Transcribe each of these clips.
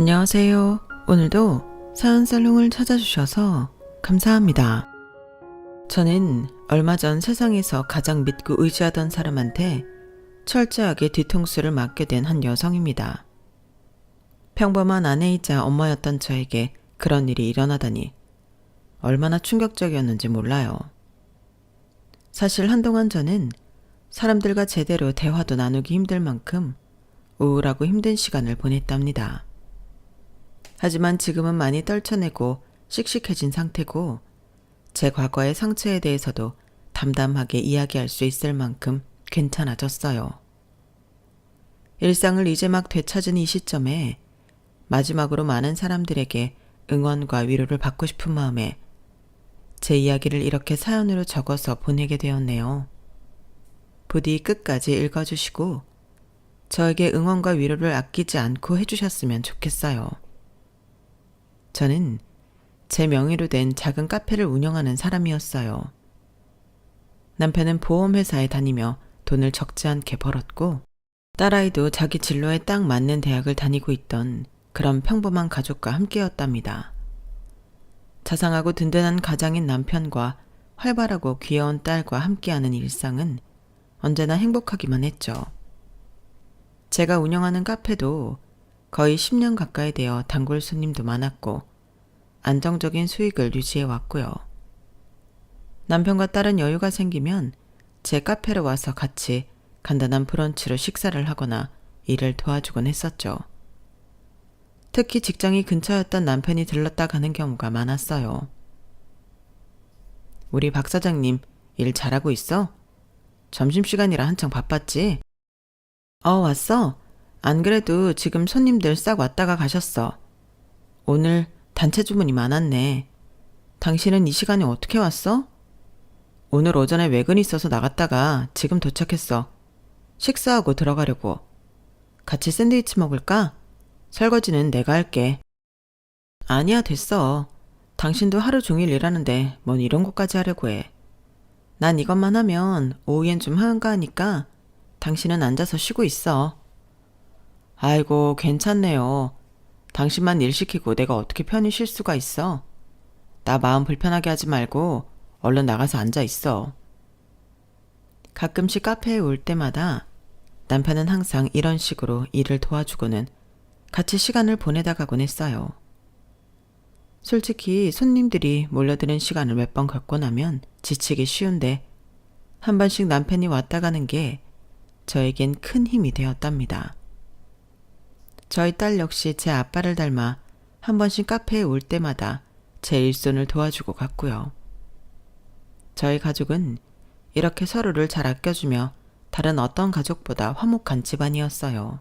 안녕하세요. 오늘도 사연살롱을 찾아주셔서 감사합니다. 저는 얼마 전 세상에서 가장 믿고 의지하던 사람한테 철저하게 뒤통수를 맞게 된 한 여성입니다. 평범한 아내이자 엄마였던 저에게 그런 일이 일어나다니 얼마나 충격적이었는지 몰라요. 사실 한동안 저는 사람들과 제대로 대화도 나누기 힘들 만큼 우울하고 힘든 시간을 보냈답니다. 하지만 지금은 많이 떨쳐내고 씩씩해진 상태고 제 과거의 상처에 대해서도 담담하게 이야기할 수 있을 만큼 괜찮아졌어요. 일상을 이제 막 되찾은 이 시점에 마지막으로 많은 사람들에게 응원과 위로를 받고 싶은 마음에 제 이야기를 이렇게 사연으로 적어서 보내게 되었네요. 부디 끝까지 읽어주시고 저에게 응원과 위로를 아끼지 않고 해주셨으면 좋겠어요. 저는 제 명의로 된 작은 카페를 운영하는 사람이었어요. 남편은 보험회사에 다니며 돈을 적지 않게 벌었고 딸아이도 자기 진로에 딱 맞는 대학을 다니고 있던 그런 평범한 가족과 함께였답니다. 자상하고 든든한 가장인 남편과 활발하고 귀여운 딸과 함께하는 일상은 언제나 행복하기만 했죠. 제가 운영하는 카페도 거의 10년 가까이 되어 단골 손님도 많았고 안정적인 수익을 유지해 왔고요. 남편과 딸은 여유가 생기면 제 카페로 와서 같이 간단한 브런치로 식사를 하거나 일을 도와주곤 했었죠. 특히 직장이 근처였던 남편이 들렀다 가는 경우가 많았어요. 우리 박 사장님 일 잘하고 있어? 점심시간이라 한창 바빴지? 왔어. 안 그래도 지금 손님들 싹 왔다가 가셨어. 오늘 단체 주문이 많았네. 당신은 이 시간에 어떻게 왔어? 오늘 오전에 외근 있어서 나갔다가 지금 도착했어. 식사하고 들어가려고. 같이 샌드위치 먹을까? 설거지는 내가 할게. 아니야, 됐어. 당신도 하루 종일 일하는데 뭔 이런 것까지 하려고 해. 난 이것만 하면 오후엔 좀 한가하니까 당신은 앉아서 쉬고 있어. 아이고, 괜찮네요. 당신만 일 시키고 내가 어떻게 편히 쉴 수가 있어? 나 마음 불편하게 하지 말고 얼른 나가서 앉아 있어. 가끔씩 카페에 올 때마다 남편은 항상 이런 식으로 일을 도와주고는 같이 시간을 보내다 가곤 했어요. 솔직히 손님들이 몰려드는 시간을 몇 번 겪고 나면 지치기 쉬운데 한 번씩 남편이 왔다 가는 게 저에겐 큰 힘이 되었답니다. 저희 딸 역시 제 아빠를 닮아 한 번씩 카페에 올 때마다 제 일손을 도와주고 갔고요. 저희 가족은 이렇게 서로를 잘 아껴주며 다른 어떤 가족보다 화목한 집안이었어요.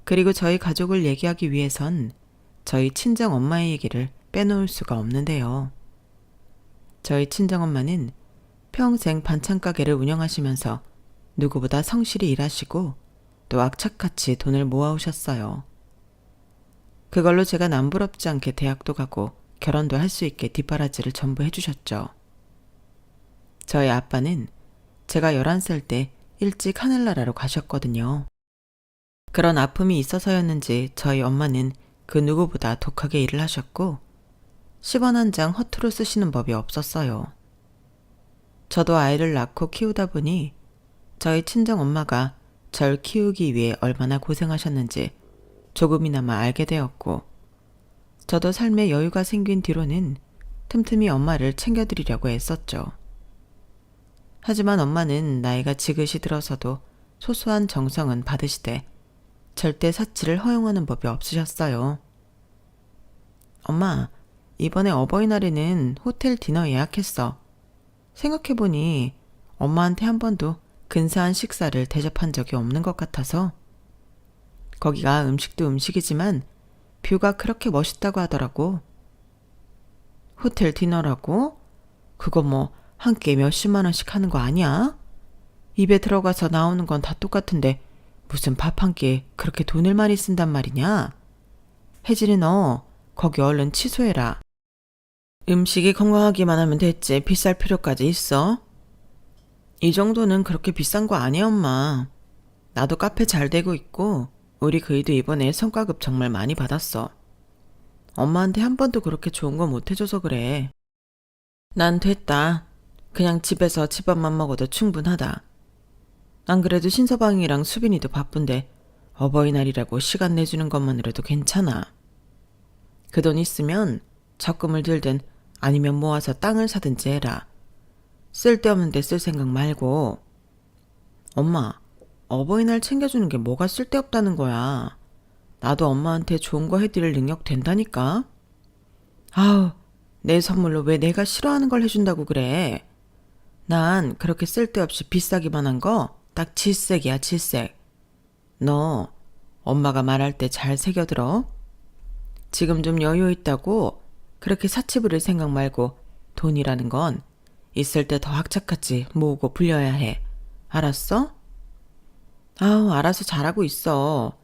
그리고 저희 가족을 얘기하기 위해선 저희 친정엄마의 얘기를 빼놓을 수가 없는데요. 저희 친정엄마는 평생 반찬 가게를 운영하시면서 누구보다 성실히 일하시고 또 악착같이 돈을 모아오셨어요. 그걸로 제가 남부럽지 않게 대학도 가고 결혼도 할 수 있게 뒷바라지를 전부 해주셨죠. 저희 아빠는 제가 11살 때 일찍 하늘나라로 가셨거든요. 그런 아픔이 있어서였는지 저희 엄마는 그 누구보다 독하게 일을 하셨고 10원 한 장 허투루 쓰시는 법이 없었어요. 저도 아이를 낳고 키우다 보니 저희 친정엄마가 절 키우기 위해 얼마나 고생하셨는지 조금이나마 알게 되었고 저도 삶에 여유가 생긴 뒤로는 틈틈이 엄마를 챙겨드리려고 애썼죠. 하지만 엄마는 나이가 지긋이 들어서도 소소한 정성은 받으시되 절대 사치를 허용하는 법이 없으셨어요. 엄마, 이번에 어버이날에는 호텔 디너 예약했어. 생각해보니 엄마한테 한 번도 근사한 식사를 대접한 적이 없는 것 같아서. 거기가 음식도 음식이지만 뷰가 그렇게 멋있다고 하더라고. 호텔 디너라고? 그거 뭐 한 끼에 몇십만 원씩 하는 거 아니야? 입에 들어가서 나오는 건 다 똑같은데 무슨 밥 한 끼에 그렇게 돈을 많이 쓴단 말이냐? 혜진이 너 거기 얼른 취소해라. 음식이 건강하기만 하면 됐지 비쌀 필요까지 있어? 이 정도는 그렇게 비싼 거 아니야, 엄마. 나도 카페 잘 되고 있고 우리 그이도 이번에 성과급 정말 많이 받았어. 엄마한테 한 번도 그렇게 좋은 거 못 해줘서 그래. 난 됐다. 그냥 집에서 집밥만 먹어도 충분하다. 안 그래도 신서방이랑 수빈이도 바쁜데 어버이날이라고 시간 내주는 것만으로도 괜찮아. 그 돈 있으면 적금을 들든 아니면 모아서 땅을 사든지 해라. 쓸데없는 데 쓸 생각 말고. 엄마, 어버이날 챙겨주는 게 뭐가 쓸데없다는 거야. 나도 엄마한테 좋은 거 해드릴 능력 된다니까. 아우, 내 선물로 왜 내가 싫어하는 걸 해준다고 그래. 난 그렇게 쓸데없이 비싸기만 한 거 딱 질색이야, 질색. 너 엄마가 말할 때 잘 새겨들어. 지금 좀 여유 있다고 그렇게 사치 부릴 생각 말고 돈이라는 건 있을 때 더 악착같이 모으고 불려야 해. 알았어? 아우, 알아서 잘하고 있어.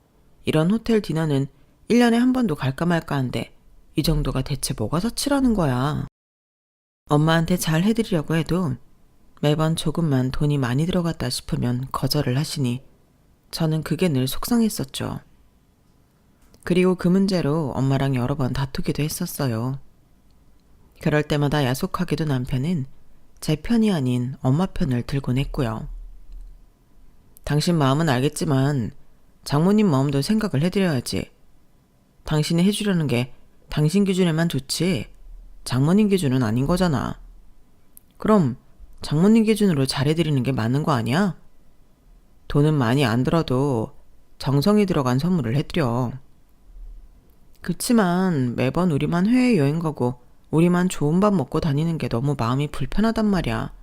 이런 호텔 디너는 1년에 한 번도 갈까 말까 한데 이 정도가 대체 뭐가 사치라는 거야. 엄마한테 잘 해드리려고 해도 매번 조금만 돈이 많이 들어갔다 싶으면 거절을 하시니 저는 그게 늘 속상했었죠. 그리고 그 문제로 엄마랑 여러 번 다투기도 했었어요. 그럴 때마다 야속하게도 남편은 제 편이 아닌 엄마 편을 들곤 했고요. 당신 마음은 알겠지만 장모님 마음도 생각을 해드려야지. 당신이 해주려는 게 당신 기준에만 좋지 장모님 기준은 아닌 거잖아. 그럼 장모님 기준으로 잘해드리는 게 맞는 거 아니야? 돈은 많이 안 들어도 정성이 들어간 선물을 해드려. 그치만 매번 우리만 해외여행 가고 우리만 좋은 밥 먹고 다니는 게 너무 마음이 불편하단 말이야.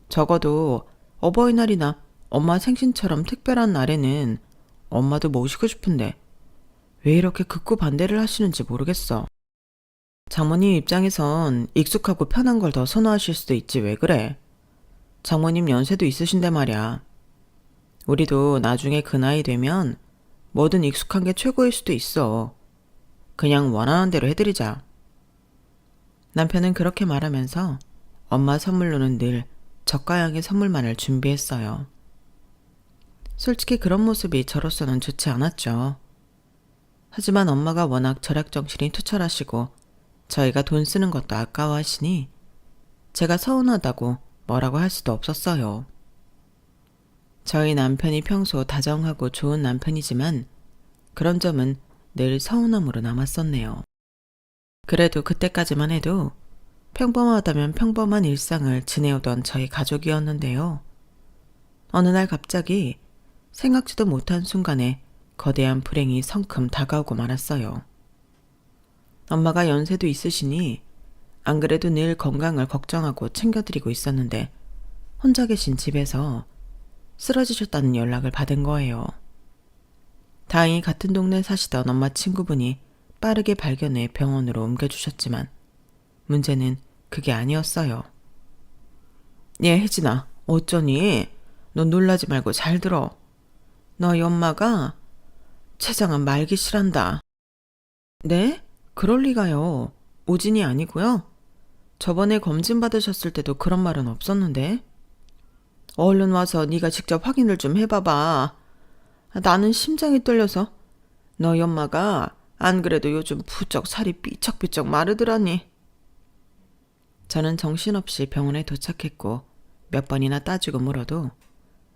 적어도 어버이날이나 엄마 생신처럼 특별한 날에는 엄마도 모시고 싶은데 왜 이렇게 극구 반대를 하시는지 모르겠어. 장모님 입장에선 익숙하고 편한 걸 더 선호하실 수도 있지 왜 그래. 장모님 연세도 있으신데 말이야. 우리도 나중에 그 나이 되면 뭐든 익숙한 게 최고일 수도 있어. 그냥 원하는 대로 해드리자. 남편은 그렇게 말하면서 엄마 선물로는 늘 저가형의 선물만을 준비했어요. 솔직히 그런 모습이 저로서는 좋지 않았죠. 하지만 엄마가 워낙 절약정신이 투철하시고 저희가 돈 쓰는 것도 아까워하시니 제가 서운하다고 뭐라고 할 수도 없었어요. 저희 남편이 평소 다정하고 좋은 남편이지만 그런 점은 늘 서운함으로 남았었네요. 그래도 그때까지만 해도 평범하다면 평범한 일상을 지내오던 저희 가족이었는데요. 어느 날 갑자기 생각지도 못한 순간에 거대한 불행이 성큼 다가오고 말았어요. 엄마가 연세도 있으시니 안 그래도 늘 건강을 걱정하고 챙겨드리고 있었는데 혼자 계신 집에서 쓰러지셨다는 연락을 받은 거예요. 다행히 같은 동네에 사시던 엄마 친구분이 빠르게 발견해 병원으로 옮겨주셨지만 문제는 그게 아니었어요. 얘 혜진아, 어쩌니? 너 놀라지 말고 잘 들어. 너희 엄마가 췌장암 말기실한다. 네? 그럴 리가요. 오진이 아니고요. 저번에 검진 받으셨을 때도 그런 말은 없었는데. 얼른 와서 네가 직접 확인을 좀 해봐봐. 나는 심장이 떨려서. 너희 엄마가 안 그래도 요즘 부쩍 살이 삐쩍삐쩍 마르더라니. 저는 정신없이 병원에 도착했고 몇 번이나 따지고 물어도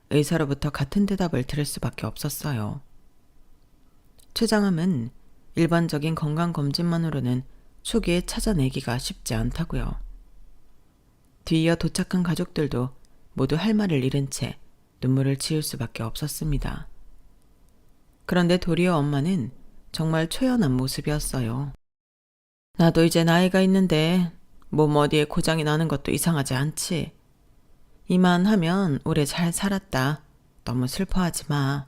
의사로부터 같은 대답을 들을 수밖에 없었어요. 췌장암은 일반적인 건강검진만으로는 초기에 찾아내기가 쉽지 않다고요. 뒤이어 도착한 가족들도 모두 할 말을 잃은 채 눈물을 지을 수밖에 없었습니다. 그런데 도리어 엄마는 정말 초연한 모습이었어요. 나도 이제 나이가 있는데 몸 어디에 고장이 나는 것도 이상하지 않지. 이만하면 오래 잘 살았다. 너무 슬퍼하지 마.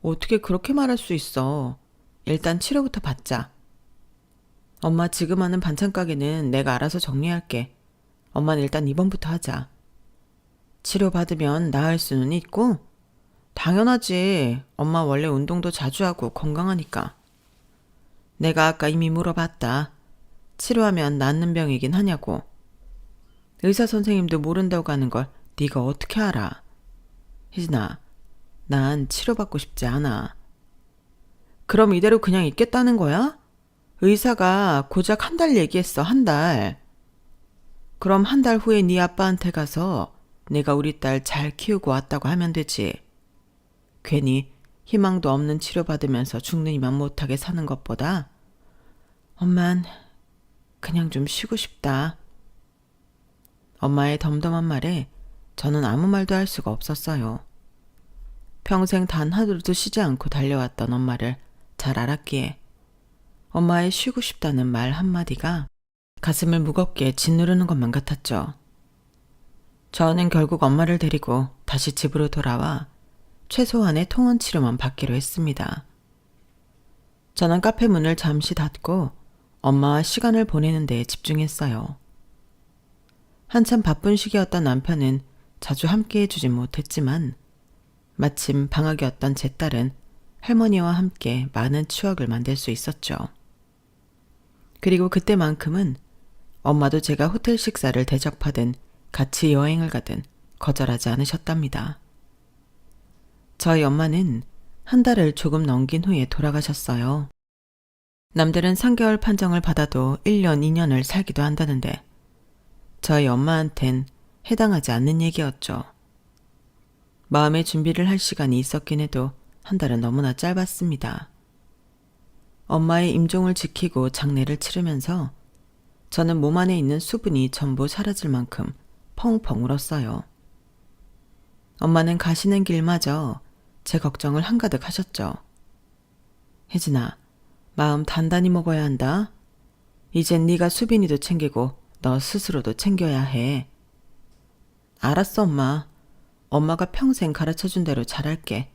어떻게 그렇게 말할 수 있어. 일단 치료부터 받자. 엄마 지금 하는 반찬 가게는 내가 알아서 정리할게. 엄마는 일단 입원부터 하자. 치료받으면 나을 수는 있고 당연하지. 엄마 원래 운동도 자주 하고 건강하니까. 내가 아까 이미 물어봤다. 치료하면 낫는 병이긴 하냐고. 의사 선생님도 모른다고 하는 걸 네가 어떻게 알아. 혜진아, 난 치료받고 싶지 않아. 그럼 이대로 그냥 있겠다는 거야? 의사가 고작 1달 얘기했어, 1달. 그럼 1달 후에 네 아빠한테 가서 내가 우리 딸 잘 키우고 왔다고 하면 되지. 괜히 희망도 없는 치료받으면서 죽는 이만 못하게 사는 것보다 엄만 그냥 좀 쉬고 싶다. 엄마의 덤덤한 말에 저는 아무 말도 할 수가 없었어요. 평생 단 하루도 쉬지 않고 달려왔던 엄마를 잘 알았기에 엄마의 쉬고 싶다는 말 한마디가 가슴을 무겁게 짓누르는 것만 같았죠. 저는 결국 엄마를 데리고 다시 집으로 돌아와 최소한의 통원 치료만 받기로 했습니다. 저는 카페 문을 잠시 닫고 엄마와 시간을 보내는 데 집중했어요. 한참 바쁜 시기였던 남편은 자주 함께 해주진 못했지만 마침 방학이었던 제 딸은 할머니와 함께 많은 추억을 만들 수 있었죠. 그리고 그때만큼은 엄마도 제가 호텔 식사를 대접하든 같이 여행을 가든 거절하지 않으셨답니다. 저희 엄마는 1달을 조금 넘긴 후에 돌아가셨어요. 남들은 3개월 판정을 받아도 1년, 2년을 살기도 한다는데 저희 엄마한텐 해당하지 않는 얘기였죠. 마음의 준비를 할 시간이 있었긴 해도 1달은 너무나 짧았습니다. 엄마의 임종을 지키고 장례를 치르면서 저는 몸 안에 있는 수분이 전부 사라질 만큼 펑펑 울었어요. 엄마는 가시는 길마저 제 걱정을 한가득 하셨죠. 혜진아, 마음 단단히 먹어야 한다. 이젠 네가 수빈이도 챙기고 너 스스로도 챙겨야 해. 알았어, 엄마. 엄마가 평생 가르쳐준 대로 잘할게.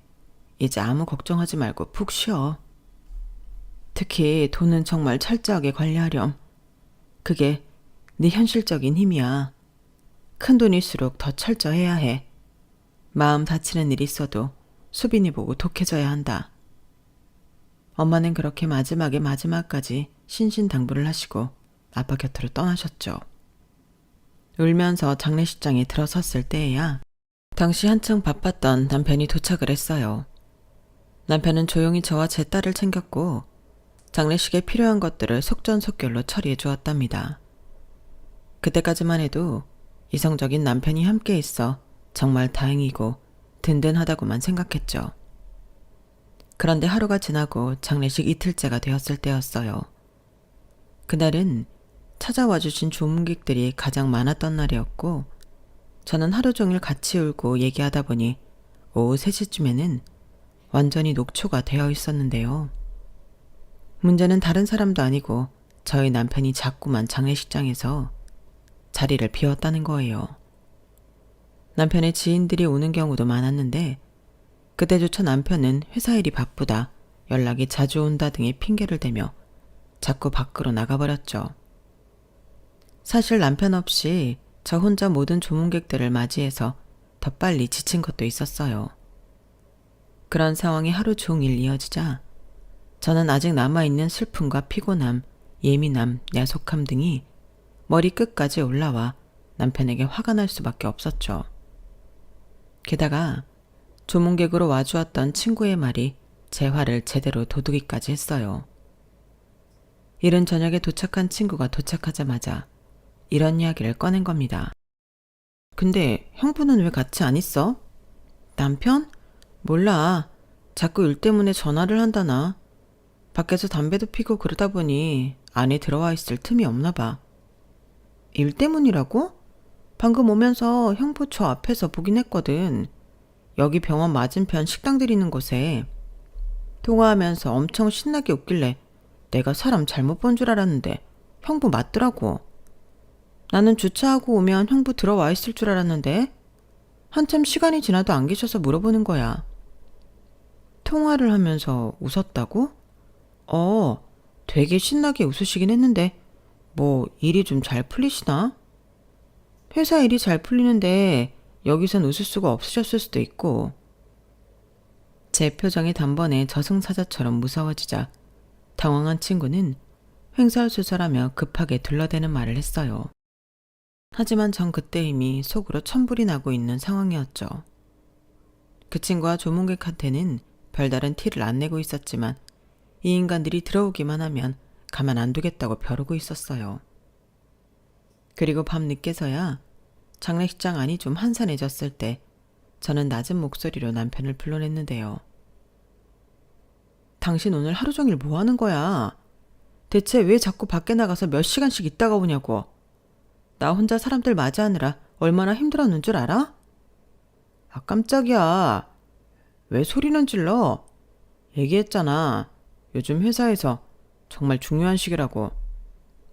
이제 아무 걱정하지 말고 푹 쉬어. 특히 돈은 정말 철저하게 관리하렴. 그게 네 현실적인 힘이야. 큰 돈일수록 더 철저해야 해. 마음 다치는 일이 있어도 수빈이 보고 독해져야 한다. 엄마는 그렇게 마지막까지 신신당부를 하시고 아빠 곁으로 떠나셨죠. 울면서 장례식장에 들어섰을 때에야 당시 한창 바빴던 남편이 도착을 했어요. 남편은 조용히 저와 제 딸을 챙겼고 장례식에 필요한 것들을 속전속결로 처리해 주었답니다. 그때까지만 해도 이성적인 남편이 함께 있어 정말 다행이고 든든하다고만 생각했죠. 그런데 하루가 지나고 장례식 이틀째가 되었을 때였어요. 그날은 찾아와 주신 조문객들이 가장 많았던 날이었고 저는 하루 종일 같이 울고 얘기하다 보니 오후 3시쯤에는 완전히 녹초가 되어 있었는데요. 문제는 다른 사람도 아니고 저희 남편이 자꾸만 장례식장에서 자리를 비웠다는 거예요. 남편의 지인들이 오는 경우도 많았는데 그때조차 남편은 회사 일이 바쁘다, 연락이 자주 온다 등의 핑계를 대며 자꾸 밖으로 나가버렸죠. 사실 남편 없이 저 혼자 모든 조문객들을 맞이해서 더 빨리 지친 것도 있었어요. 그런 상황이 하루 종일 이어지자 저는 아직 남아있는 슬픔과 피곤함, 예민함, 야속함 등이 머리 끝까지 올라와 남편에게 화가 날 수밖에 없었죠. 게다가 조문객으로 와주었던 친구의 말이 제 화를 제대로 돋우기까지 했어요. 이른 저녁에 도착한 친구가 도착하자마자 이런 이야기를 꺼낸 겁니다. 근데 형부는 왜 같이 안 있어? 남편? 몰라. 자꾸 일 때문에 전화를 한다나. 밖에서 담배도 피고 그러다 보니 안에 들어와 있을 틈이 없나 봐. 일 때문이라고? 방금 오면서 형부 저 앞에서 보긴 했거든. 여기 병원 맞은편 식당들 있는 곳에. 통화하면서 엄청 신나게 웃길래 내가 사람 잘못 본 줄 알았는데 형부 맞더라고. 나는 주차하고 오면 형부 들어와 있을 줄 알았는데 한참 시간이 지나도 안 계셔서 물어보는 거야. 통화를 하면서 웃었다고? 되게 신나게 웃으시긴 했는데 뭐 일이 좀 잘 풀리시나? 회사 일이 잘 풀리는데 여기선 웃을 수가 없으셨을 수도 있고. 제 표정이 단번에 저승사자처럼 무서워지자 당황한 친구는 횡설수설하며 급하게 둘러대는 말을 했어요. 하지만 전 그때 이미 속으로 천불이 나고 있는 상황이었죠. 그 친구와 조문객한테는 별다른 티를 안 내고 있었지만 이 인간들이 들어오기만 하면 가만 안 두겠다고 벼르고 있었어요. 그리고 밤 늦게서야 장례식장 안이 좀 한산해졌을 때 저는 낮은 목소리로 남편을 불러냈는데요. 당신 오늘 하루 종일 뭐 하는 거야? 대체 왜 자꾸 밖에 나가서 몇 시간씩 있다가 오냐고. 나 혼자 사람들 맞이하느라 얼마나 힘들었는 줄 알아? 아, 깜짝이야. 왜 소리는 질러? 얘기했잖아. 요즘 회사에서 정말 중요한 시기라고.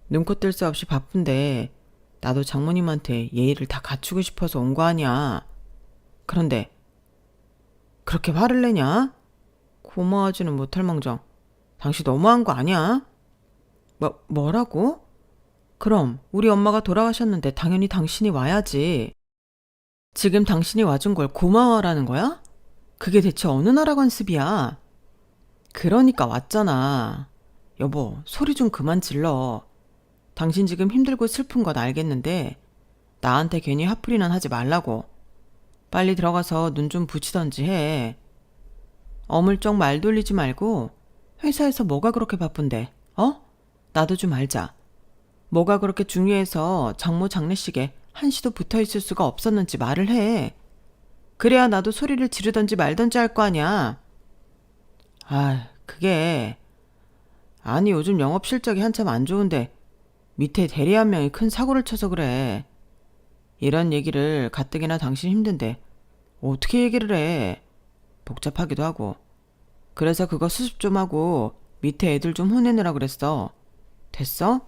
눈코 뜰 새 없이 바쁜데 나도 장모님한테 예의를 다 갖추고 싶어서 온 거 아니야. 그런데 그렇게 화를 내냐? 고마워하지는 못할 망정. 당신 너무한 거 아니야? 뭐라고? 그럼 우리 엄마가 돌아가셨는데 당연히 당신이 와야지. 지금 당신이 와준 걸 고마워하라는 거야? 그게 대체 어느 나라 관습이야? 그러니까 왔잖아. 여보, 소리 좀 그만 질러. 당신 지금 힘들고 슬픈 건 알겠는데 나한테 괜히 화풀이는 하지 말라고. 빨리 들어가서 눈 좀 붙이던지 해. 어물쩍 말 돌리지 말고 회사에서 뭐가 그렇게 바쁜데, 어? 나도 좀 알자. 뭐가 그렇게 중요해서 장모 장례식에 한시도 붙어있을 수가 없었는지 말을 해. 그래야 나도 소리를 지르던지 말던지 할 거 아니야. 아, 그게... 아니, 요즘 영업 실적이 한참 안 좋은데 밑에 대리 한 명이 큰 사고를 쳐서 그래. 이런 얘기를 가뜩이나 당신 힘든데 어떻게 얘기를 해. 복잡하기도 하고. 그래서 그거 수습 좀 하고 밑에 애들 좀 혼내느라 그랬어. 됐어?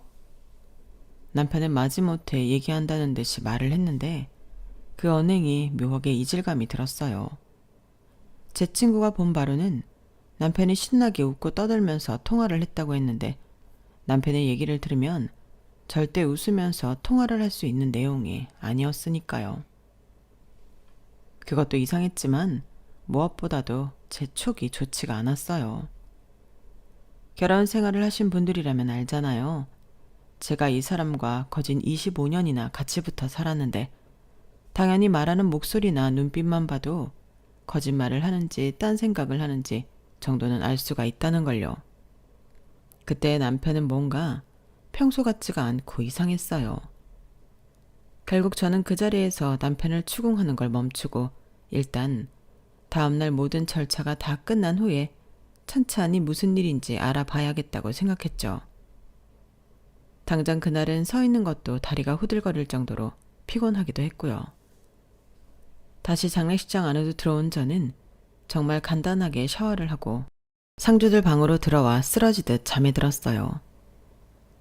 남편은 마지못해 얘기한다는 듯이 말을 했는데 그 언행이 묘하게 이질감이 들었어요. 제 친구가 본 바로는 남편이 신나게 웃고 떠들면서 통화를 했다고 했는데 남편의 얘기를 들으면 절대 웃으면서 통화를 할 수 있는 내용이 아니었으니까요. 그것도 이상했지만 무엇보다도 제 촉이 좋지가 않았어요. 결혼 생활을 하신 분들이라면 알잖아요. 제가 이 사람과 거진 25년이나 같이 붙어 살았는데 당연히 말하는 목소리나 눈빛만 봐도 거짓말을 하는지 딴 생각을 하는지 정도는 알 수가 있다는 걸요. 그때 남편은 뭔가 평소 같지가 않고 이상했어요. 결국 저는 그 자리에서 남편을 추궁하는 걸 멈추고 일단 다음날 모든 절차가 다 끝난 후에 천천히 무슨 일인지 알아봐야겠다고 생각했죠. 당장 그날은 서 있는 것도 다리가 후들거릴 정도로 피곤하기도 했고요. 다시 장례식장 안으로 들어온 저는 정말 간단하게 샤워를 하고 상주들 방으로 들어와 쓰러지듯 잠에 들었어요.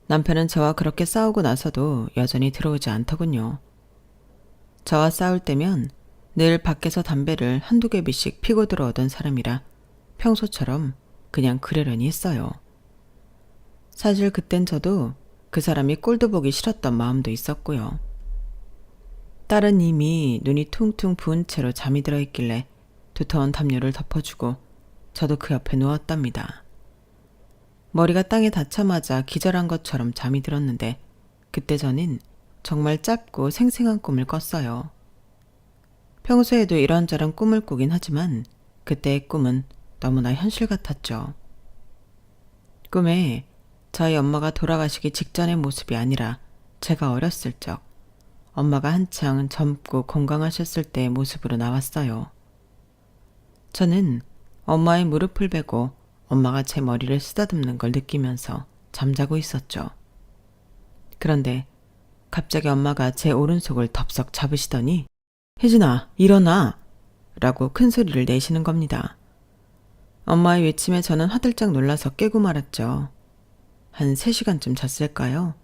남편은 저와 그렇게 싸우고 나서도 여전히 들어오지 않더군요. 저와 싸울 때면 늘 밖에서 담배를 한두 개비씩 피고 들어오던 사람이라 평소처럼 그냥 그러려니 했어요. 사실 그땐 저도 그 사람이 꼴도 보기 싫었던 마음도 있었고요. 딸은 이미 눈이 퉁퉁 부은 채로 잠이 들어 있길래 두터운 담요를 덮어주고 저도 그 옆에 누웠답니다. 머리가 땅에 닿자마자 기절한 것처럼 잠이 들었는데 그때 저는 정말 짧고 생생한 꿈을 꿨어요. 평소에도 이런저런 꿈을 꾸긴 하지만 그때의 꿈은 너무나 현실 같았죠. 꿈에 저희 엄마가 돌아가시기 직전의 모습이 아니라 제가 어렸을 적 엄마가 한창 젊고 건강하셨을 때의 모습으로 나왔어요. 저는 엄마의 무릎을 베고 엄마가 제 머리를 쓰다듬는 걸 느끼면서 잠자고 있었죠. 그런데 갑자기 엄마가 제 오른손을 덥석 잡으시더니 혜진아, 일어나! 라고 큰 소리를 내시는 겁니다. 엄마의 외침에 저는 화들짝 놀라서 깨고 말았죠. 한 3시간쯤 잤을까요?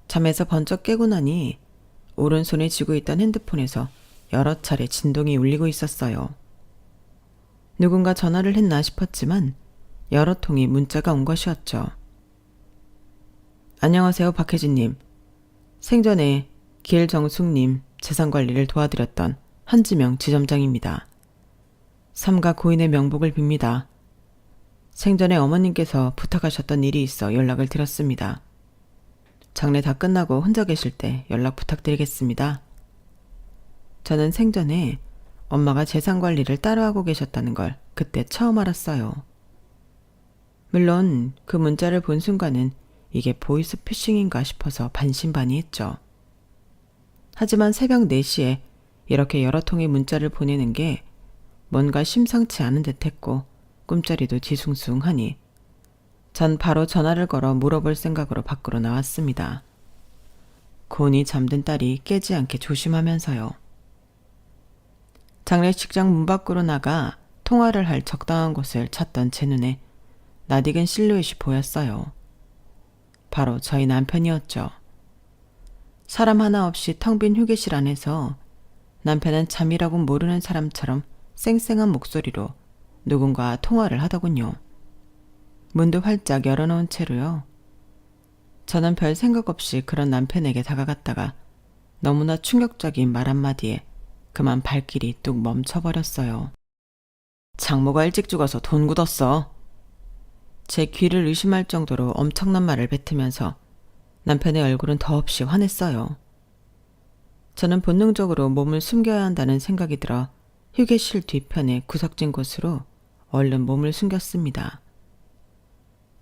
잠에서 번쩍 깨고 나니 오른손에 쥐고 있던 핸드폰에서 여러 차례 진동이 울리고 있었어요. 누군가 전화를 했나 싶었지만 여러 통의 문자가 온 것이었죠. 안녕하세요, 박혜진님. 생전에 길정숙님 재산관리를 도와드렸던 한지명 지점장입니다. 삼가 고인의 명복을 빕니다. 생전에 어머님께서 부탁하셨던 일이 있어 연락을 드렸습니다. 장례 다 끝나고 혼자 계실 때 연락 부탁드리겠습니다. 저는 생전에 엄마가 재산 관리를 따로 하고 계셨다는 걸 그때 처음 알았어요. 물론 그 문자를 본 순간은 이게 보이스피싱인가 싶어서 반신반의했죠. 하지만 새벽 4시에 이렇게 여러 통의 문자를 보내는 게 뭔가 심상치 않은 듯했고 꿈자리도 뒤숭숭하니 전 바로 전화를 걸어 물어볼 생각으로 밖으로 나왔습니다. 곤히 잠든 딸이 깨지 않게 조심하면서요. 장례식장 문 밖으로 나가 통화를 할 적당한 곳을 찾던 제 눈에 낯익은 실루엣이 보였어요. 바로 저희 남편이었죠. 사람 하나 없이 텅 빈 휴게실 안에서 남편은 잠이라고 모르는 사람처럼 쌩쌩한 목소리로 누군가 통화를 하더군요. 문도 활짝 열어놓은 채로요. 저는 별 생각 없이 그런 남편에게 다가갔다가 너무나 충격적인 말 한마디에 그만 발길이 뚝 멈춰버렸어요. 장모가 일찍 죽어서 돈 굳었어. 제 귀를 의심할 정도로 엄청난 말을 뱉으면서 남편의 얼굴은 더없이 환했어요. 저는 본능적으로 몸을 숨겨야 한다는 생각이 들어 휴게실 뒤편의 구석진 곳으로 얼른 몸을 숨겼습니다.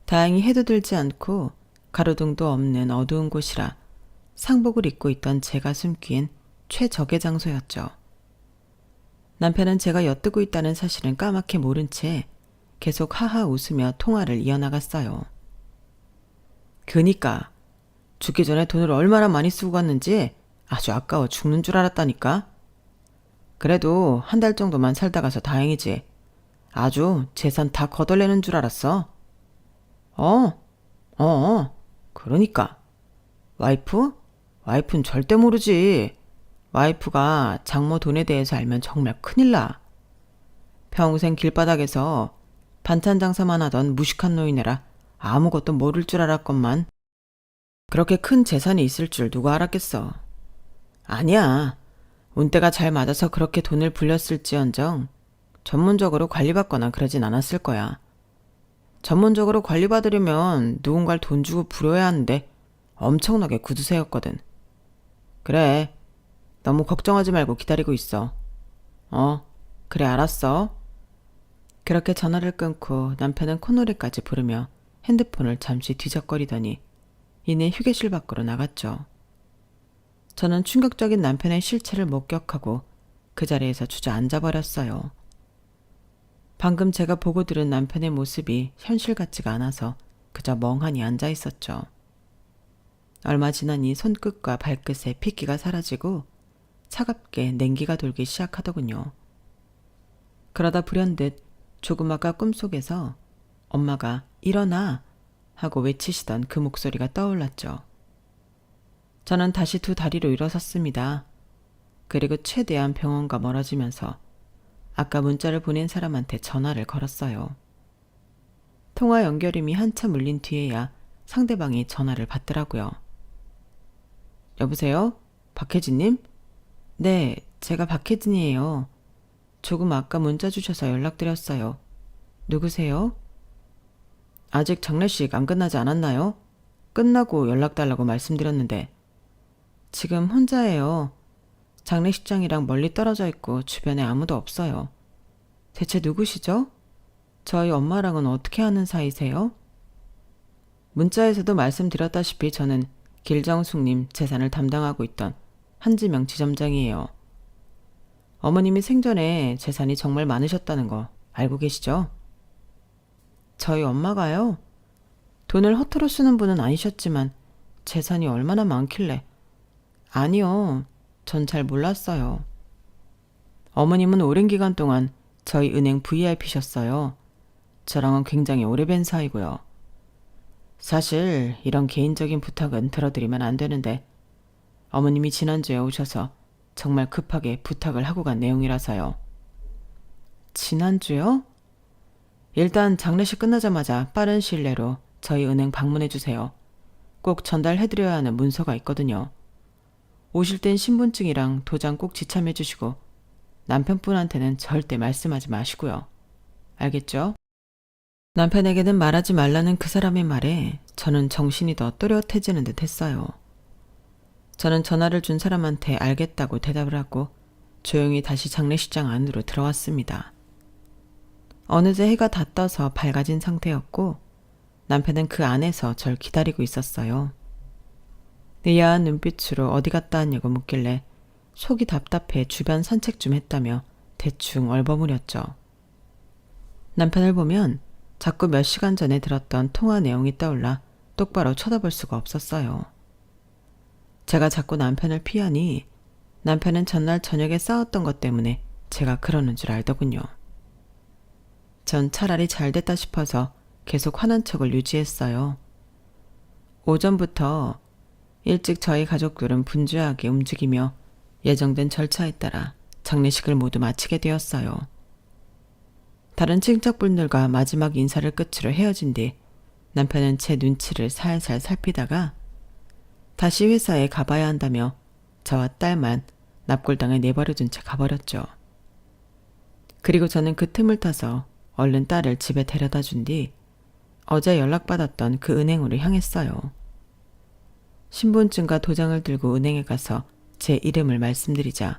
다행히 해도 들지 않고 가로등도 없는 어두운 곳이라 상복을 입고 있던 제가 숨기엔 최적의 장소였죠. 남편은 제가 엿듣고 있다는 사실은 까맣게 모른 채 계속 하하 웃으며 통화를 이어나갔어요. 그니까 죽기 전에 돈을 얼마나 많이 쓰고 갔는지 아주 아까워 죽는 줄 알았다니까. 그래도 한 달 정도만 살다 가서 다행이지. 아주 재산 다 거덜내는 줄 알았어. 그러니까. 와이프? 와이프는 절대 모르지. 와이프가 장모 돈에 대해서 알면 정말 큰일 나. 평생 길바닥에서 반찬 장사만 하던 무식한 노인네라 아무것도 모를 줄 알았건만. 그렇게 큰 재산이 있을 줄 누가 알았겠어. 아니야. 운때가 잘 맞아서 그렇게 돈을 불렸을지언정 전문적으로 관리받거나 그러진 않았을 거야. 전문적으로 관리받으려면 누군가를 돈 주고 부려야 하는데 엄청나게 구두쇠였거든. 그래. 너무 걱정하지 말고 기다리고 있어. 그래 알았어. 그렇게 전화를 끊고 남편은 콧노래까지 부르며 핸드폰을 잠시 뒤적거리더니 이내 휴게실 밖으로 나갔죠. 저는 충격적인 남편의 실체를 목격하고 그 자리에서 주저앉아 버렸어요. 방금 제가 보고 들은 남편의 모습이 현실 같지가 않아서 그저 멍하니 앉아 있었죠. 얼마 지나니 손끝과 발끝에 핏기가 사라지고 차갑게 냉기가 돌기 시작하더군요. 그러다 불현듯 조금 아까 꿈속에서 엄마가 일어나 하고 외치시던 그 목소리가 떠올랐죠. 저는 다시 두 다리로 일어섰습니다. 그리고 최대한 병원과 멀어지면서 아까 문자를 보낸 사람한테 전화를 걸었어요. 통화 연결음이 한참 울린 뒤에야 상대방이 전화를 받더라고요. 여보세요? 박혜진님? 네, 제가 박혜진이에요. 조금 아까 문자 주셔서 연락드렸어요. 누구세요? 아직 장례식 안 끝나지 않았나요? 끝나고 연락달라고 말씀드렸는데. 지금 혼자예요. 장례식장이랑 멀리 떨어져 있고 주변에 아무도 없어요. 대체 누구시죠? 저희 엄마랑은 어떻게 하는 사이세요? 문자에서도 말씀드렸다시피 저는 길정숙님 재산을 담당하고 있던 한지명 지점장이에요. 어머님이 생전에 재산이 정말 많으셨다는 거 알고 계시죠? 저희 엄마가요? 돈을 허투루 쓰는 분은 아니셨지만 재산이 얼마나 많길래. 아니요. 전 잘 몰랐어요. 어머님은 오랜 기간 동안 저희 은행 VIP셨어요. 저랑은 굉장히 오래된 사이고요. 사실 이런 개인적인 부탁은 들어드리면 안 되는데 어머님이 지난주에 오셔서 정말 급하게 부탁을 하고 간 내용이라서요. 지난주요? 일단 장례식 끝나자마자 빠른 시일 내로 저희 은행 방문해 주세요. 꼭 전달해드려야 하는 문서가 있거든요. 오실 땐 신분증이랑 도장 꼭 지참해 주시고 남편분한테는 절대 말씀하지 마시고요. 알겠죠? 남편에게는 말하지 말라는 그 사람의 말에 저는 정신이 더 또렷해지는 듯 했어요. 저는 전화를 준 사람한테 알겠다고 대답을 하고 조용히 다시 장례식장 안으로 들어왔습니다. 어느새 해가 다 떠서 밝아진 상태였고 남편은 그 안에서 절 기다리고 있었어요. 의아한 눈빛으로 어디 갔다 왔냐고 묻길래 속이 답답해 주변 산책 좀 했다며 대충 얼버무렸죠. 남편을 보면 자꾸 몇 시간 전에 들었던 통화 내용이 떠올라 똑바로 쳐다볼 수가 없었어요. 제가 자꾸 남편을 피하니 남편은 전날 저녁에 싸웠던 것 때문에 제가 그러는 줄 알더군요. 전 차라리 잘 됐다 싶어서 계속 화난 척을 유지했어요. 오전부터 일찍 저희 가족들은 분주하게 움직이며 예정된 절차에 따라 장례식을 모두 마치게 되었어요. 다른 친척분들과 마지막 인사를 끝으로 헤어진 뒤 남편은 제 눈치를 살살 살피다가 다시 회사에 가봐야 한다며 저와 딸만 납골당에 내버려둔 채 가버렸죠. 그리고 저는 그 틈을 타서 얼른 딸을 집에 데려다 준 뒤 어제 연락받았던 그 은행으로 향했어요. 신분증과 도장을 들고 은행에 가서 제 이름을 말씀드리자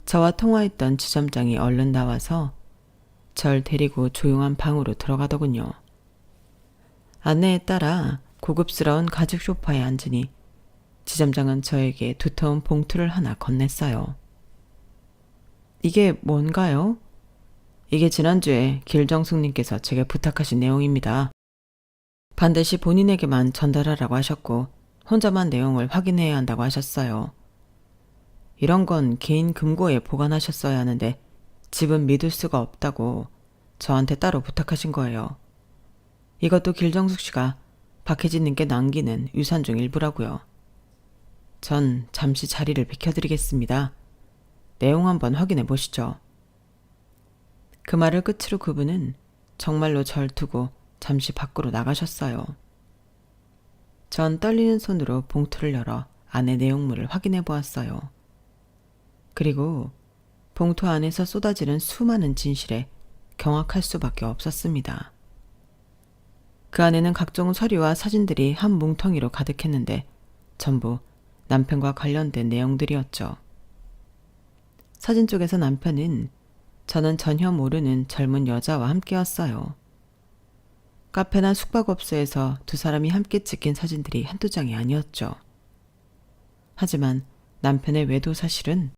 저와 통화했던 지점장이 얼른 나와서 절 데리고 조용한 방으로 들어가더군요. 안내에 따라 고급스러운 가죽 소파에 앉으니 지점장은 저에게 두터운 봉투를 하나 건넸어요. 이게 뭔가요? 이게 지난주에 길정숙님께서 제게 부탁하신 내용입니다. 반드시 본인에게만 전달하라고 하셨고 혼자만 내용을 확인해야 한다고 하셨어요. 이런 건 개인 금고에 보관하셨어야 하는데 집은 믿을 수가 없다고 저한테 따로 부탁하신 거예요. 이것도 길정숙 씨가 박혜진님께 남기는 유산 중 일부라고요. 전 잠시 자리를 비켜드리겠습니다. 내용 한번 확인해 보시죠. 그 말을 끝으로 그분은 정말로 절 두고 잠시 밖으로 나가셨어요. 전 떨리는 손으로 봉투를 열어 안의 내용물을 확인해 보았어요. 그리고 봉투 안에서 쏟아지는 수많은 진실에 경악할 수밖에 없었습니다. 그 안에는 각종 서류와 사진들이 한 뭉텅이로 가득했는데 전부 남편과 관련된 내용들이었죠. 사진 쪽에서 남편은 저는 전혀 모르는 젊은 여자와 함께였어요. 카페나 숙박업소에서 두 사람이 함께 찍힌 사진들이 한두 장이 아니었죠. 하지만 남편의 외도 사실은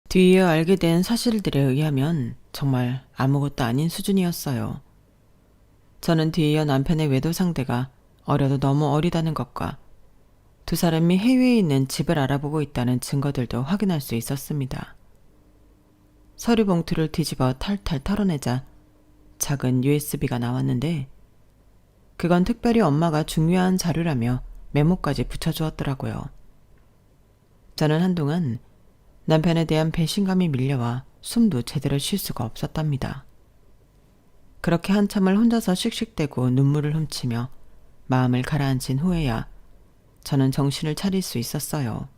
뒤이어 알게 된 사실들에 의하면 정말 아무것도 아닌 수준이었어요. 저는 뒤이어 남편의 외도 상대가 어려도 너무 어리다는 것과 두 사람이 해외에 있는 집을 알아보고 있다는 증거들도 확인할 수 있었습니다. 서류 봉투를 뒤집어 탈탈 털어내자 작은 USB가 나왔는데 그건 특별히 엄마가 중요한 자료라며 메모까지 붙여주었더라고요. 저는 한동안 남편에 대한 배신감이 밀려와 숨도 제대로 쉴 수가 없었답니다. 그렇게 한참을 혼자서 씩씩대고 눈물을 훔치며 마음을 가라앉힌 후에야 저는 정신을 차릴 수 있었어요.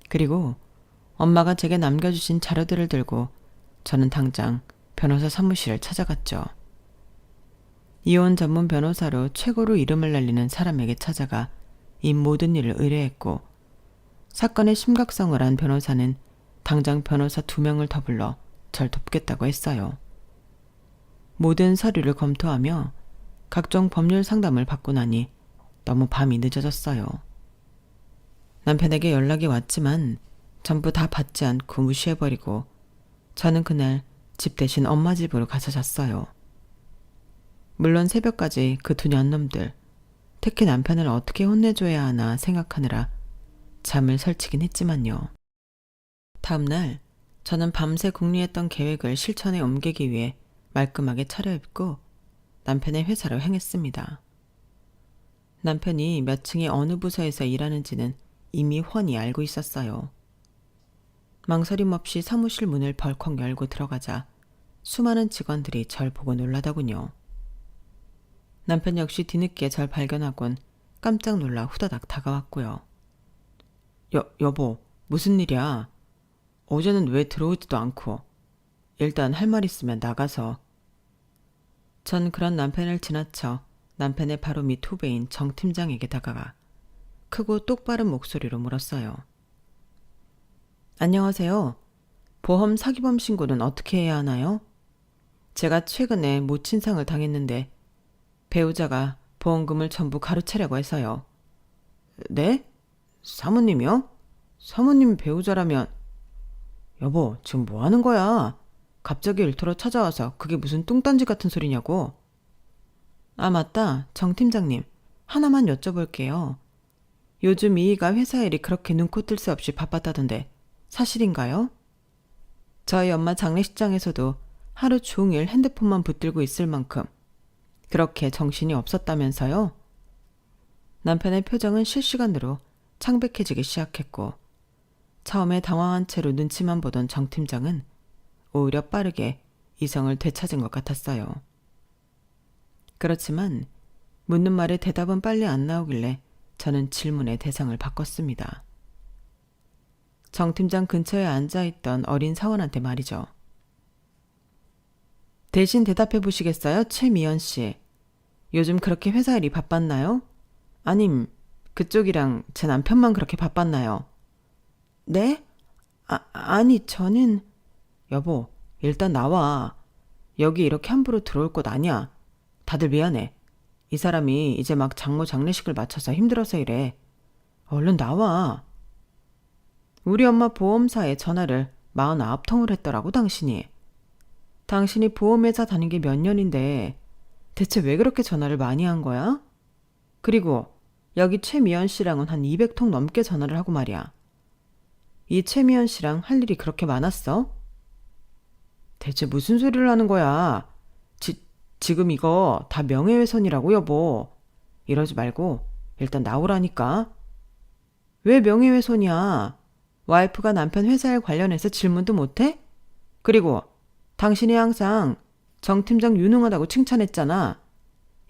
그리고 엄마가 제게 남겨주신 자료들을 들고 저는 당장 변호사 사무실을 찾아갔죠. 이혼 전문 변호사로 최고로 이름을 날리는 사람에게 찾아가 이 모든 일을 의뢰했고 사건의 심각성을 안 변호사는 당장 변호사 2명을 더 불러 절 돕겠다고 했어요. 모든 서류를 검토하며 각종 법률 상담을 받고 나니 너무 밤이 늦어졌어요. 남편에게 연락이 왔지만 전부 다 받지 않고 무시해버리고 저는 그날 집 대신 엄마 집으로 가서 잤어요. 물론 새벽까지 그 두 년놈들, 특히 남편을 어떻게 혼내줘야 하나 생각하느라 잠을 설치긴 했지만요. 다음날 저는 밤새 궁리했던 계획을 실천에 옮기기 위해 말끔하게 차려입고 남편의 회사로 향했습니다. 남편이 몇 층의 어느 부서에서 일하는지는 이미 훤히 알고 있었어요. 망설임 없이 사무실 문을 벌컥 열고 들어가자 수많은 직원들이 절 보고 놀라더군요. 남편 역시 뒤늦게 절 발견하곤 깜짝 놀라 후다닥 다가왔고요. 여보, 무슨 일이야? 어제는 왜 들어오지도 않고. 일단 할 말 있으면 나가서. 전 그런 남편을 지나쳐 남편의 바로 밑 후배인 정 팀장에게 다가가 크고 똑바른 목소리로 물었어요. 안녕하세요. 보험 사기범 신고는 어떻게 해야 하나요? 제가 최근에 모친상을 당했는데 배우자가 보험금을 전부 가로채려고 해서요. 네? 사모님이요? 사모님이 배우자라면... 여보, 지금 뭐 하는 거야? 갑자기 일터로 찾아와서 그게 무슨 뚱딴지 같은 소리냐고. 아, 맞다. 정 팀장님, 하나만 여쭤볼게요. 요즘 이희가 회사 일이 그렇게 눈코 뜰 새 없이 바빴다던데 사실인가요? 저희 엄마 장례식장에서도 하루 종일 핸드폰만 붙들고 있을 만큼 그렇게 정신이 없었다면서요? 남편의 표정은 실시간으로 창백해지기 시작했고 처음에 당황한 채로 눈치만 보던 정 팀장은 오히려 빠르게 이성을 되찾은 것 같았어요. 그렇지만 묻는 말에 대답은 빨리 안 나오길래 저는 질문의 대상을 바꿨습니다. 정 팀장 근처에 앉아있던 어린 사원한테 말이죠. 대신 대답해 보시겠어요? 최미연 씨. 요즘 그렇게 회사 일이 바빴나요? 아님 그쪽이랑 제 남편만 그렇게 바빴나요? 네? 아니 저는... 여보, 일단 나와. 여기 이렇게 함부로 들어올 곳 아니야. 다들 미안해. 이 사람이 이제 막 장모 장례식을 마쳐서 힘들어서 이래. 얼른 나와. 우리 엄마 보험사에 전화를 49통을 했더라고 당신이. 당신이 보험회사 다닌 게 몇 년인데 대체 왜 그렇게 전화를 많이 한 거야? 그리고 여기 최미연 씨랑은 한 200통 넘게 전화를 하고 말이야. 이 최미연 씨랑 할 일이 그렇게 많았어? 대체 무슨 소리를 하는 거야? 지금 이거 다 명예훼손이라고 여보. 이러지 말고 일단 나오라니까. 왜 명예훼손이야? 와이프가 남편 회사에 관련해서 질문도 못해? 그리고 당신이 항상 정 팀장 유능하다고 칭찬했잖아.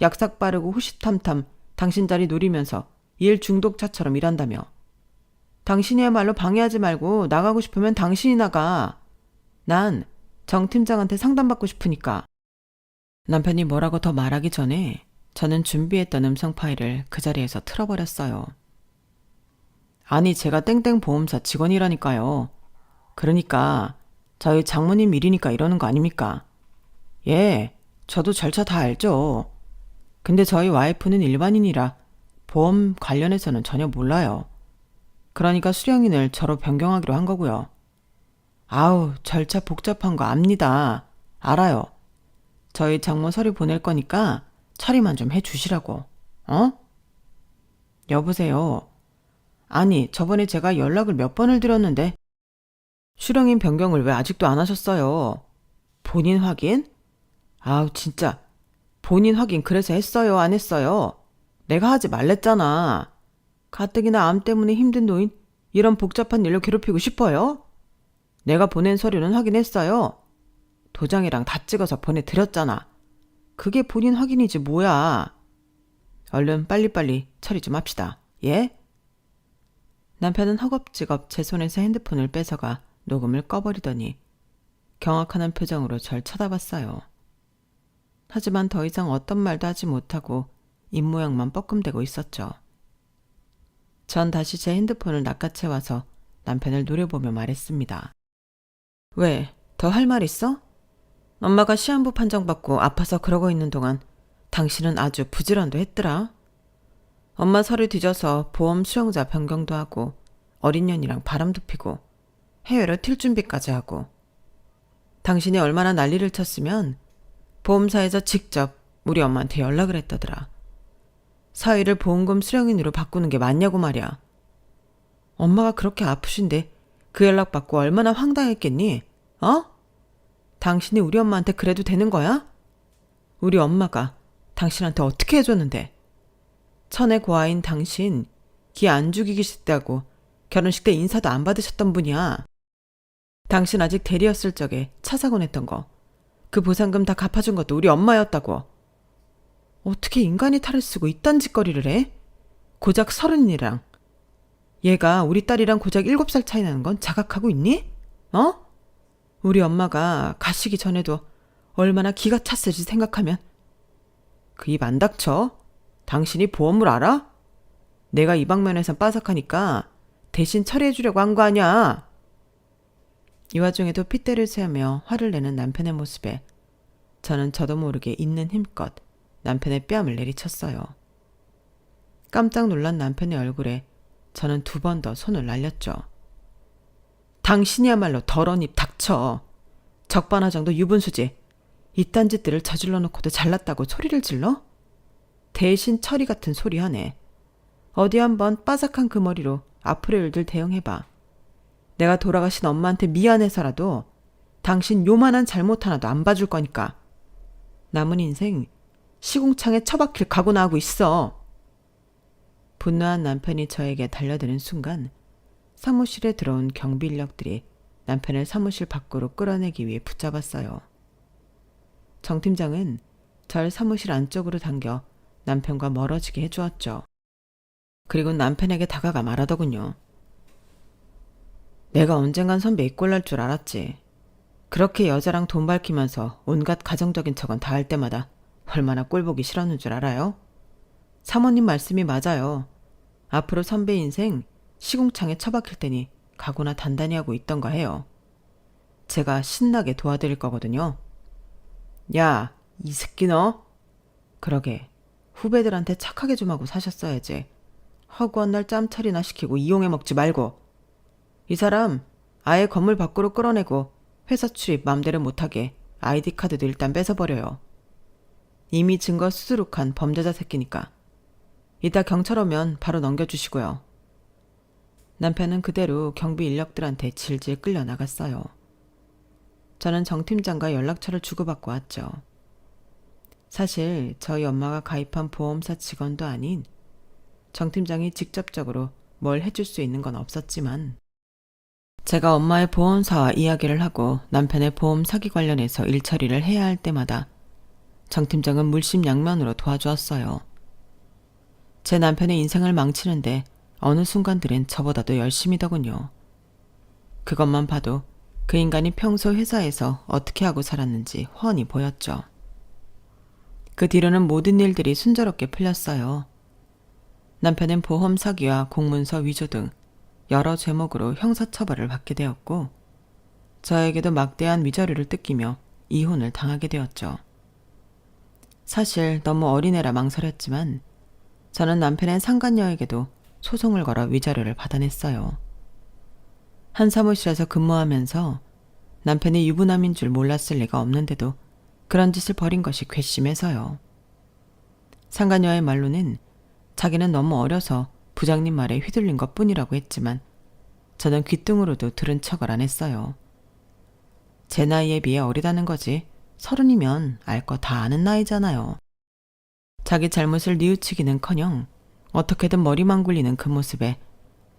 약삭 빠르고 후시탐탐 당신 자리 노리면서 일 중독자처럼 일한다며. 당신이야말로 방해하지 말고 나가고 싶으면 당신이 나가. 난 정 팀장한테 상담받고 싶으니까. 남편이 뭐라고 더 말하기 전에 저는 준비했던 음성 파일을 그 자리에서 틀어버렸어요. 아니 제가 땡땡 보험사 직원이라니까요. 그러니까 저희 장모님 일이니까 이러는 거 아닙니까? 예, 저도 절차 다 알죠. 근데 저희 와이프는 일반인이라 보험 관련해서는 전혀 몰라요. 그러니까 수령인을 저로 변경하기로 한 거고요. 아우, 절차 복잡한 거 압니다. 알아요. 저희 장모 서류 보낼 거니까 처리만 좀 해주시라고. 어? 여보세요. 아니, 저번에 제가 연락을 몇 번을 드렸는데 수령인 변경을 왜 아직도 안 하셨어요? 본인 확인? 아우, 진짜. 본인 확인 그래서 했어요, 안 했어요? 내가 하지 말랬잖아. 가뜩이나 암 때문에 힘든 노인 이런 복잡한 일로 괴롭히고 싶어요? 내가 보낸 서류는 확인했어요. 도장이랑 다 찍어서 보내드렸잖아. 그게 본인 확인이지 뭐야. 얼른 빨리빨리 처리 좀 합시다. 예? 남편은 허겁지겁 제 손에서 핸드폰을 뺏어가 녹음을 꺼버리더니 경악하는 표정으로 절 쳐다봤어요. 하지만 더 이상 어떤 말도 하지 못하고 입모양만 뻐끔대고 있었죠. 전 다시 제 핸드폰을 낚아채와서 남편을 노려보며 말했습니다. 왜? 더 할 말 있어? 엄마가 시한부 판정받고 아파서 그러고 있는 동안 당신은 아주 부지런도 했더라. 엄마 서류 뒤져서 보험 수령자 변경도 하고 어린 년이랑 바람도 피고 해외로 튈 준비까지 하고. 당신이 얼마나 난리를 쳤으면 보험사에서 직접 우리 엄마한테 연락을 했다더라. 사위를 보험금 수령인으로 바꾸는 게 맞냐고 말이야. 엄마가 그렇게 아프신데 그 연락 받고 얼마나 황당했겠니? 어? 당신이 우리 엄마한테 그래도 되는 거야? 우리 엄마가 당신한테 어떻게 해줬는데? 천의 고아인 당신 기 안 죽이기 싶다고 결혼식 때 인사도 안 받으셨던 분이야. 당신 아직 대리였을 적에 차 사고 냈던 거 그 보상금 다 갚아준 것도 우리 엄마였다고. 어떻게 인간이 탈을 쓰고 이딴 짓거리를 해? 고작 30이랑. 얘가 우리 딸이랑 고작 7살 차이 나는 건 자각하고 있니? 어? 우리 엄마가 가시기 전에도 얼마나 기가 찼을지 생각하면. 그 입 안 닥쳐? 당신이 보험을 알아? 내가 이 방면에선 빠삭하니까 대신 처리해주려고 한 거 아니야. 이 와중에도 핏대를 세우며 화를 내는 남편의 모습에 저는 저도 모르게 있는 힘껏 남편의 뺨을 내리쳤어요. 깜짝 놀란 남편의 얼굴에 저는 2번 더 손을 날렸죠. 당신이야말로 더러운 입 닥쳐. 적반하장도 유분수지. 이딴 짓들을 저질러 놓고도 잘났다고 소리를 질러? 대신 철이 같은 소리 하네. 어디 한번 빠삭한 그 머리로 앞으로의 일들 대응해봐. 내가 돌아가신 엄마한테 미안해서라도 당신 요만한 잘못 하나도 안 봐줄 거니까. 남은 인생 시궁창에 처박힐 각오나 하고 있어. 분노한 남편이 저에게 달려드는 순간 사무실에 들어온 경비 인력들이 남편을 사무실 밖으로 끌어내기 위해 붙잡았어요. 정 팀장은 절 사무실 안쪽으로 당겨 남편과 멀어지게 해주었죠. 그리고 남편에게 다가가 말하더군요. 내가 언젠간 선배 이꼴 날 줄 알았지. 그렇게 여자랑 돈 밝히면서 온갖 가정적인 척은 다 할 때마다 얼마나 꼴보기 싫었는 줄 알아요? 사모님 말씀이 맞아요. 앞으로 선배 인생 시궁창에 처박힐 테니 각오나 단단히 하고 있던가 해요. 제가 신나게 도와드릴 거거든요. 야, 이 새끼 너? 그러게, 후배들한테 착하게 좀 하고 사셨어야지. 허구한 날 짬처리나 시키고 이용해 먹지 말고. 이 사람 아예 건물 밖으로 끌어내고 회사 출입 맘대로 못하게 아이디 카드도 일단 뺏어버려요. 이미 증거 수두룩한 범죄자 새끼니까. 이따 경찰 오면 바로 넘겨주시고요. 남편은 그대로 경비 인력들한테 질질 끌려 나갔어요. 저는 정 팀장과 연락처를 주고받고 왔죠. 사실 저희 엄마가 가입한 보험사 직원도 아닌 정 팀장이 직접적으로 뭘 해줄 수 있는 건 없었지만 제가 엄마의 보험사와 이야기를 하고 남편의 보험 사기 관련해서 일 처리를 해야 할 때마다 정 팀장은 물심양면으로 도와주었어요. 제 남편의 인생을 망치는데 어느 순간들은 저보다도 열심히더군요. 그것만 봐도 그 인간이 평소 회사에서 어떻게 하고 살았는지 훤히 보였죠. 그 뒤로는 모든 일들이 순조롭게 풀렸어요. 남편은 보험 사기와 공문서 위조 등 여러 죄목으로 형사처벌을 받게 되었고 저에게도 막대한 위자료를 뜯기며 이혼을 당하게 되었죠. 사실 너무 어린애라 망설였지만 저는 남편의 상간녀에게도 소송을 걸어 위자료를 받아냈어요. 한 사무실에서 근무하면서 남편이 유부남인 줄 몰랐을 리가 없는데도 그런 짓을 벌인 것이 괘씸해서요. 상간녀의 말로는 자기는 너무 어려서 부장님 말에 휘둘린 것뿐이라고 했지만 저는 귓등으로도 들은 척을 안 했어요. 제 나이에 비해 어리다는 거지 30이면 알 거 다 아는 나이잖아요. 자기 잘못을 뉘우치기는커녕 어떻게든 머리만 굴리는 그 모습에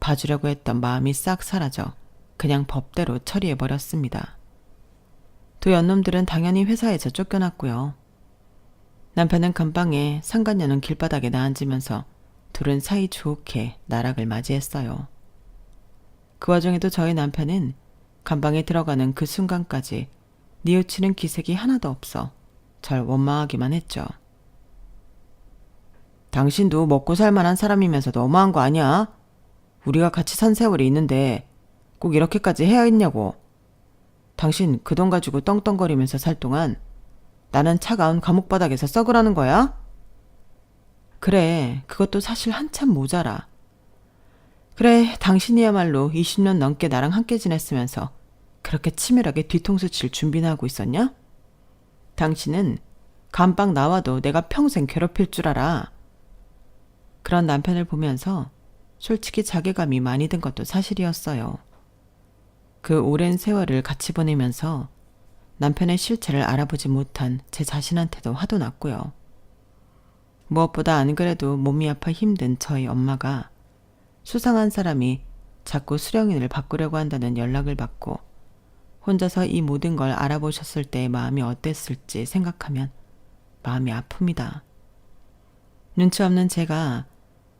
봐주려고 했던 마음이 싹 사라져 그냥 법대로 처리해버렸습니다. 두 연놈들은 당연히 회사에서 쫓겨났고요. 남편은 감방에 상간녀는 길바닥에 나앉으면서 둘은 사이좋게 나락을 맞이했어요. 그 와중에도 저희 남편은 감방에 들어가는 그 순간까지 뉘우치는 기색이 하나도 없어 절 원망하기만 했죠. 당신도 먹고 살만한 사람이면서도 너무한 거 아니야? 우리가 같이 산 세월이 있는데 꼭 이렇게까지 해야 했냐고. 당신 그 돈 가지고 떵떵거리면서 살 동안 나는 차가운 감옥바닥에서 썩으라는 거야? 그래, 그것도 사실 한참 모자라. 그래, 당신이야말로 20년 넘게 나랑 함께 지냈으면서 그렇게 치밀하게 뒤통수 칠 준비나 하고 있었냐? 당신은 감방 나와도 내가 평생 괴롭힐 줄 알아. 그런 남편을 보면서 솔직히 자괴감이 많이 든 것도 사실이었어요. 그 오랜 세월을 같이 보내면서 남편의 실체를 알아보지 못한 제 자신한테도 화도 났고요. 무엇보다 안 그래도 몸이 아파 힘든 저희 엄마가 수상한 사람이 자꾸 수령인을 바꾸려고 한다는 연락을 받고 혼자서 이 모든 걸 알아보셨을 때의 마음이 어땠을지 생각하면 마음이 아픕니다. 눈치 없는 제가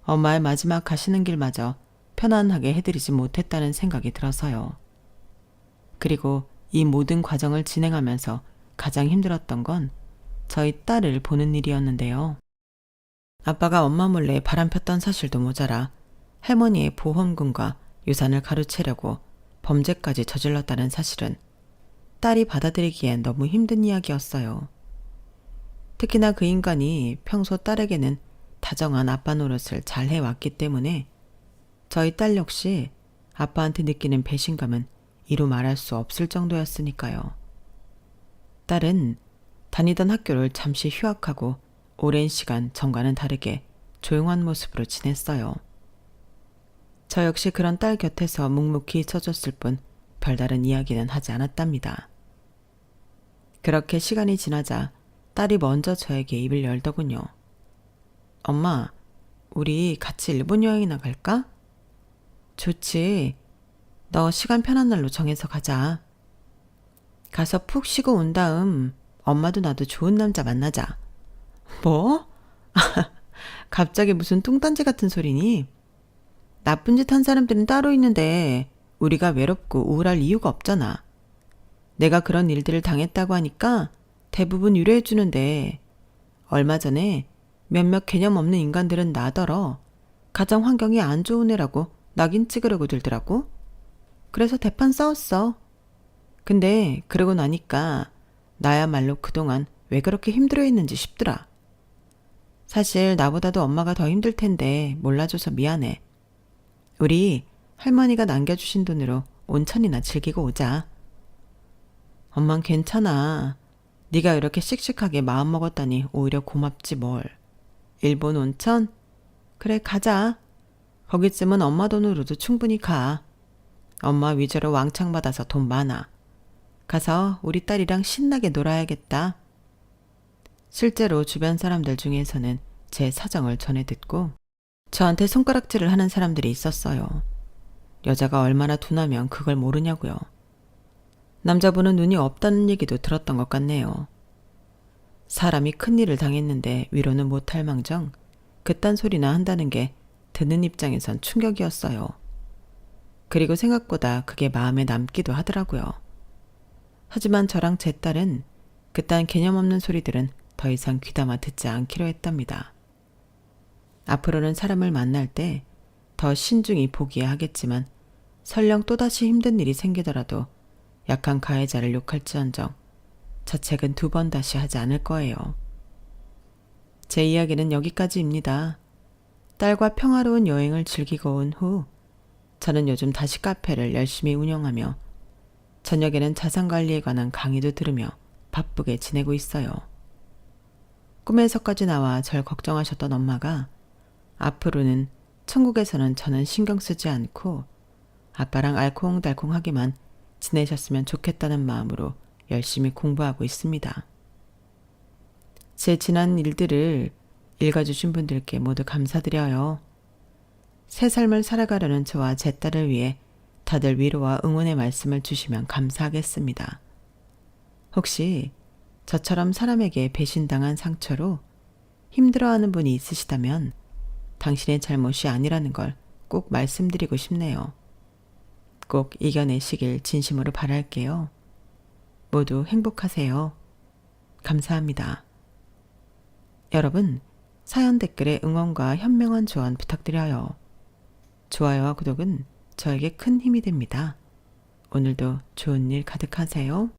엄마의 마지막 가시는 길마저 편안하게 해드리지 못했다는 생각이 들어서요. 그리고 이 모든 과정을 진행하면서 가장 힘들었던 건 저희 딸을 보는 일이었는데요. 아빠가 엄마 몰래 바람 폈던 사실도 모자라 할머니의 보험금과 유산을 가로채려고 범죄까지 저질렀다는 사실은 딸이 받아들이기엔 너무 힘든 이야기였어요. 특히나 그 인간이 평소 딸에게는 다정한 아빠 노릇을 잘 해왔기 때문에 저희 딸 역시 아빠한테 느끼는 배신감은 이루 말할 수 없을 정도였으니까요. 딸은 다니던 학교를 잠시 휴학하고 오랜 시간 전과는 다르게 조용한 모습으로 지냈어요. 저 역시 그런 딸 곁에서 묵묵히 있어줬을 뿐 별다른 이야기는 하지 않았답니다. 그렇게 시간이 지나자 딸이 먼저 저에게 입을 열더군요. 엄마, 우리 같이 일본 여행이나 갈까? 좋지. 너 시간 편한 날로 정해서 가자. 가서 푹 쉬고 온 다음 엄마도 나도 좋은 남자 만나자. 뭐? 갑자기 무슨 뚱딴지 같은 소리니? 나쁜 짓 한 사람들은 따로 있는데 우리가 외롭고 우울할 이유가 없잖아. 내가 그런 일들을 당했다고 하니까 대부분 위로해 주는데 얼마 전에 몇몇 개념 없는 인간들은 나더러 가정 환경이 안 좋은 애라고 낙인 찍으려고 들더라고. 그래서 대판 싸웠어. 근데 그러고 나니까 나야말로 그동안 왜 그렇게 힘들어했는지 싶더라. 사실 나보다도 엄마가 더 힘들 텐데 몰라줘서 미안해. 우리 할머니가 남겨주신 돈으로 온천이나 즐기고 오자. 엄만 괜찮아. 네가 이렇게 씩씩하게 마음먹었다니 오히려 고맙지 뭘. 일본 온천? 그래 가자. 거기쯤은 엄마 돈으로도 충분히 가. 엄마 위자료 왕창 받아서 돈 많아. 가서 우리 딸이랑 신나게 놀아야겠다. 실제로 주변 사람들 중에서는 제 사정을 전해 듣고 저한테 손가락질을 하는 사람들이 있었어요. 여자가 얼마나 둔하면 그걸 모르냐고요. 남자분은 눈이 없다는 얘기도 들었던 것 같네요. 사람이 큰일을 당했는데 위로는 못할 망정 그딴 소리나 한다는 게 듣는 입장에선 충격이었어요. 그리고 생각보다 그게 마음에 남기도 하더라고요. 하지만 저랑 제 딸은 그딴 개념 없는 소리들은 더 이상 귀담아 듣지 않기로 했답니다. 앞으로는 사람을 만날 때 더 신중히 보기야 하겠지만 설령 또다시 힘든 일이 생기더라도 약한 가해자를 욕할지언정 자책은 2번 다시 하지 않을 거예요. 제 이야기는 여기까지입니다. 딸과 평화로운 여행을 즐기고 온 후 저는 요즘 다시 카페를 열심히 운영하며 저녁에는 자산관리에 관한 강의도 들으며 바쁘게 지내고 있어요. 꿈에서까지 나와 절 걱정하셨던 엄마가 앞으로는 천국에서는 저는 신경 쓰지 않고 아빠랑 알콩달콩하게만 지내셨으면 좋겠다는 마음으로 열심히 공부하고 있습니다. 제 지난 일들을 읽어주신 분들께 모두 감사드려요. 새 삶을 살아가려는 저와 제 딸을 위해 다들 위로와 응원의 말씀을 주시면 감사하겠습니다. 혹시 저처럼 사람에게 배신당한 상처로 힘들어하는 분이 있으시다면 당신의 잘못이 아니라는 걸 꼭 말씀드리고 싶네요. 꼭 이겨내시길 진심으로 바랄게요. 모두 행복하세요. 감사합니다. 여러분, 사연 댓글에 응원과 현명한 조언 부탁드려요. 좋아요와 구독은 저에게 큰 힘이 됩니다. 오늘도 좋은 일 가득하세요.